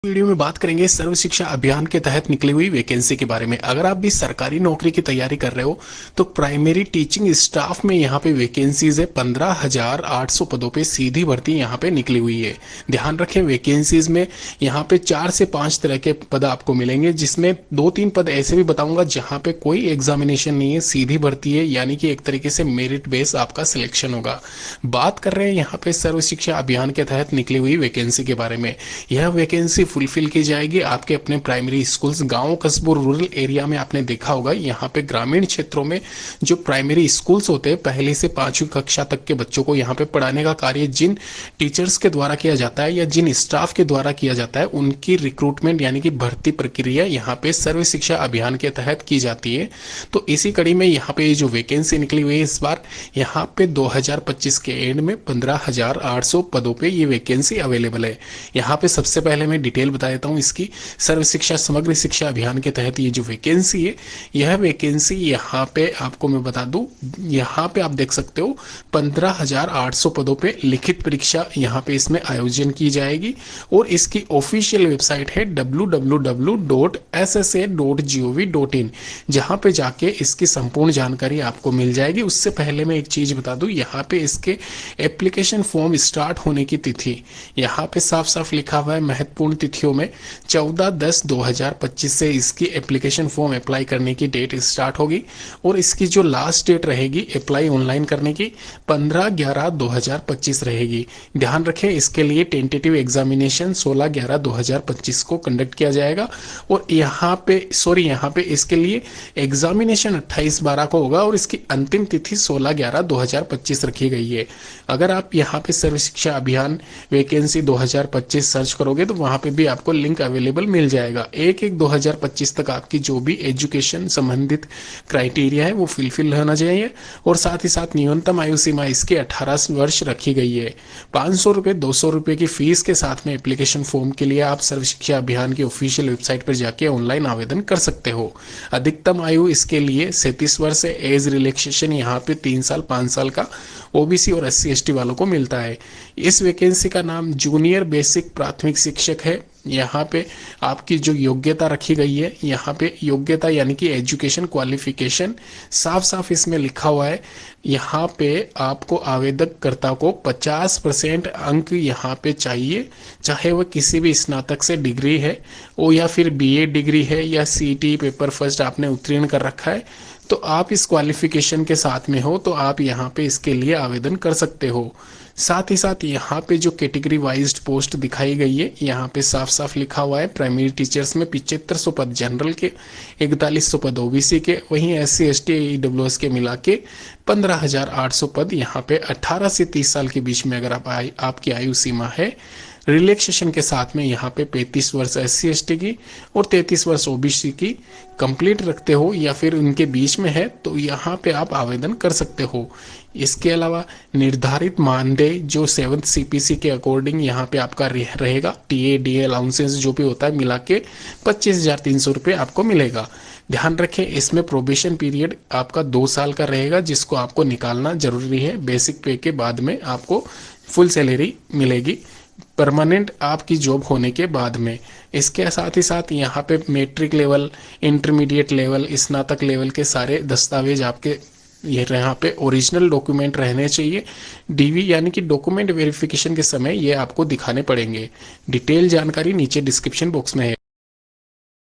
Video में बात करेंगे सर्व शिक्षा अभियान के तहत निकली हुई वैकेंसी के बारे में। अगर आप भी सरकारी नौकरी की तैयारी कर रहे हो तो प्राइमरी टीचिंग स्टाफ में यहाँ पे वैकेंसीज है। 15,800 पदों पे सीधी भर्ती यहाँ पे निकली हुई है। ध्यान रखें, वैकेंसीज में यहाँ पे 4 से 5 तरह के पद आपको मिलेंगे, जिसमें 2-3 पद ऐसे भी बताऊंगा जहाँ पे कोई एग्जामिनेशन नहीं है, सीधी भर्ती है, यानी कि एक तरीके से मेरिट बेस आपका सिलेक्शन होगा। बात कर रहे हैं यहाँ पे सर्व शिक्षा अभियान के तहत निकली हुई वैकेंसी के बारे में। यह वैकेंसी फुलफिल की जाएगी आपके अपने प्राइमरी स्कूल्स, गांव कस्बों, रूरल एरिया में। आपने देखा होगा यहाँ पे ग्रामीण क्षेत्रों में जो प्राइमरी स्कूल्स होते हैं, पहली से 5वीं कक्षा तक के बच्चों को यहाँ पे पढ़ाने का कार्य जिन टीचर्स के द्वारा किया जाता है या जिन स्टाफ के द्वारा किया जाता है, उनकी रिक्रूटमेंट यानी कि भर्ती प्रक्रिया यहाँ पे सर्व शिक्षा अभियान के तहत की जाती है। तो इसी कड़ी में यहाँ पे जो वैकेंसी निकली हुई है इस बार, यहाँ पे 2025 के एंड में 15,800 पदों पे ये वैकेंसी अवेलेबल है। यहाँ पे सबसे पहले मैं डिटेल बता देता हूं इसकी। सर्व शिक्षा समग्र शिक्षा अभियान के तहत ये जो वैकेंसी है, यह वैकेंसी यहाँ पे आपको मैं बता दूं, यहाँ पे आप देख सकते हो 15,800 पदों पे लिखित परीक्षा यहाँ पे इसमें आयोजन की जाएगी और इसकी ऑफिशियल वेबसाइट है www.ssa.gov.in, जहां पे जाके इसकी संपूर्ण जानकारी आपको मिल जाएगी। उससे पहले मैं एक चीज बता दूं, यहाँ पे इसके एप्लीकेशन फॉर्म स्टार्ट होने की तिथि यहाँ पे साफ साफ लिखा हुआ है। महत्वपूर्ण तिथियों में 14/10/2025 से इसकी एप्लीकेशन फॉर्म अप्लाई करने की डेट स्टार्ट होगी और इसकी जो लास्ट डेट रहेगी अप्लाई ऑनलाइन करने की 15/11/2025 रहेगी। ध्यान रखें, इसके लिए टेंटेटिव एग्जामिनेशन 16/11/2025 को कंडक्ट किया जाएगा और यहाँ पे इसके लिए एग्जामिनेशन 28/12 को होगा और इसकी अंतिम तिथि 16/11/2025 रखी गई है। अगर आप यहाँ पे सर्व शिक्षा अभियान वैकेंसी 2025 सर्च करोगे तो वहां पे भी आपको लिंक अवेलेबल मिल जाएगा। 1/1/2025 तक आपकी जो भी एजुकेशन संबंधित क्राइटेरिया है वो फुलफिल होना चाहिए और साथ ही साथ न्यूनतम आयु सीमा इसकी 18 वर्ष रखी गई है। 500 रुपये 200 रुपये की फीस के साथ में एप्लीकेशन फॉर्म के लिए आप सर्व शिक्षा अभियान की ऑफिशियल वेबसाइट पर जाके ऑनलाइन आवेदन कर सकते हो। अधिकतम आयु इसके लिए 37 वर्ष है। एज रिलैक्सेशन यहाँ पे 3 साल 5 साल का ओबीसी और SC/ST वालों को मिलता है। इस वैकेंसी का नाम जूनियर बेसिक प्राथमिक शिक्षक है। यहाँ पे आपकी जो योग्यता रखी गई है, यहाँ पे योग्यता यानी कि एजुकेशन क्वालिफिकेशन साफ साफ इसमें लिखा हुआ है। यहाँ पे आपको आवेदककर्ता को 50% अंक यहाँ पे चाहिए, चाहे वह किसी भी स्नातक से डिग्री है ओ या फिर BA डिग्री है या CT पेपर फर्स्ट आपने उत्तीर्ण कर रखा है, तो आप इस क्वालिफिकेशन के साथ में हो तो आप यहाँ पे इसके लिए आवेदन कर सकते हो। साथ ही साथ यहाँ पे जो कैटेगरी वाइज्ड पोस्ट दिखाई गई है, यहाँ पे साफ साफ लिखा हुआ है प्राइमरी टीचर्स में 7500 पद जनरल के, 4100 पद OBC के, वहीं SC/ST EWS के मिला के 15,800 पद यहाँ पे 18 से 30 साल के बीच में अगर आपकी आयु सीमा है। रिलैक्सेशन के साथ में यहाँ पे 35 वर्ष SC/ST की और 33 वर्ष OBC की कंप्लीट रखते हो या फिर उनके बीच में है तो यहाँ पे आप आवेदन कर सकते हो। इसके अलावा निर्धारित मानदेय जो 7th CPC के अकॉर्डिंग यहाँ पे आपका रहेगा, TA DA अलाउंसेस जो भी होता है मिला के 25,300 रुपये आपको मिलेगा। ध्यान रखें, इसमें प्रोबेशन पीरियड आपका 2 साल का रहेगा, जिसको आपको निकालना जरूरी है। बेसिक पे के बाद में आपको फुल सैलरी मिलेगी परमानेंट आपकी जॉब होने के बाद में। इसके साथ ही साथ यहाँ पे मैट्रिक लेवल, इंटरमीडिएट लेवल, स्नातक लेवल के सारे दस्तावेज आपके ये यहाँ पे ओरिजिनल डॉक्यूमेंट रहने चाहिए। DV यानी कि डॉक्यूमेंट वेरिफिकेशन के समय ये आपको दिखाने पड़ेंगे। डिटेल जानकारी नीचे डिस्क्रिप्शन बॉक्स में है।